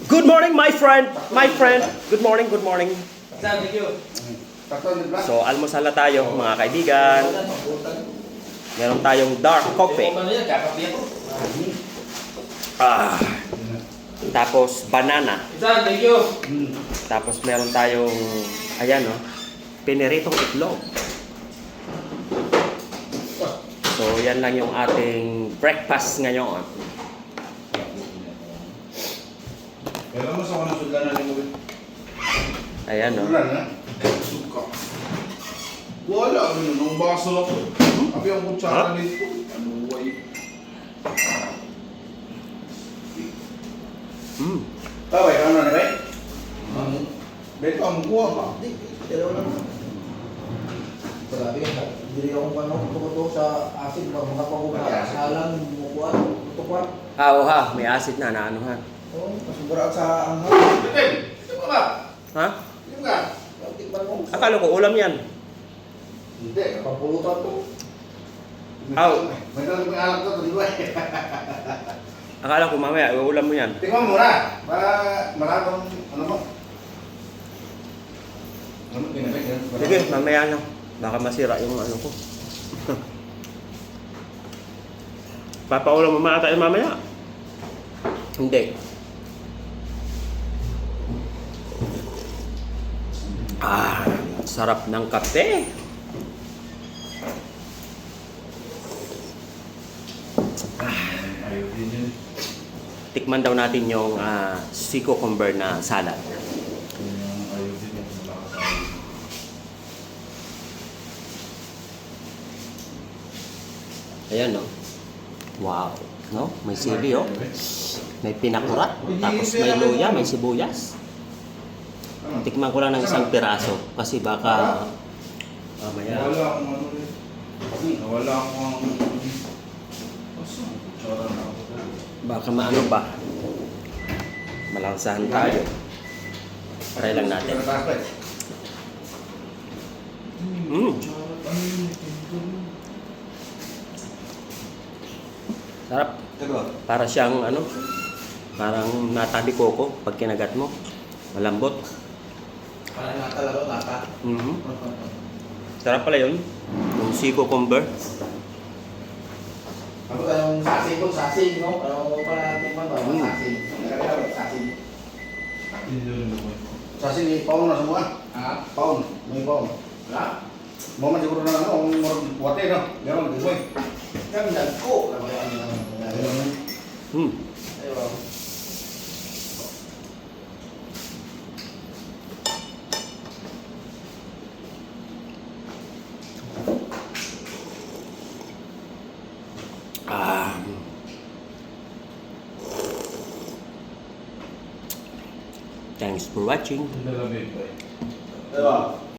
Good morning, my friend! My friend! Good morning, good morning. So, almusal na tayo, mga kaibigan. Meron tayong dark coffee. Tapos, banana. Tapos, meron tayong, ayan o, piniritong itlog. So, yan lang yung ating breakfast ngayon. Pero mas ako ng sudan na limuwi. Ayan o. Sudan na? Suka. Wala, ano yun? Nung baso ako. Abi ang kutsara nito. Ano way? Taway, ano na ba? Beto ang kuha ba? Di, dalawa lang. Grabe ka, dili akong tuto sa asin, mga pagbuka, salang, mukuan, tutukuan. Oo ha, may acid na, naanuhan. Oo, masubra sa anghang. Betel! Ito ba ba? Ha? Ito ka? Tikman mo. Akala ko ulam yan. Hindi. Kapulutan to. Aw. May talang may alak to, di ba? Akala ko mamaya, ulam mo yan. Tingnan mo muna. Maraming, ano mo? Ano, pinabay ka? Sige, mamaya na. Baka masira yung ano ko. Papaulam mo mga tayo mamaya. Hindi. Sarap ng kape. Ayaw din yun. Tikman daw natin yung sea cucumber na salad. Ayaw din yun. Ayan, no? Wow. No? May sili, oh. May pinakurat. Tapos may luya, may sibuyas. Tikman ko lang ng isang piraso. Kasi baka mamaya. Nawala akong ano rin. Nawala akong kutsara na ako. Baka maano ba? Malansahan tayo. Try lang natin. Sarap. Para siyang ano, parang nata de coco pag kinagat mo. Malambot. Parang nata laro, nata. Sarap pala yun. Yung sea cucumber. Ano kayong sasing ko, sasing, no? Ano pa natin man ba? Sasing. Nagkakala, sasing. Sasing ni Paul na semua. Ha? Paul, may Paul. Wala? Mo man siguro na ano, ang wate, no? Meron din mo. Kan dagko. Ayo. Thanks for watching. Ito lang ba? Diba?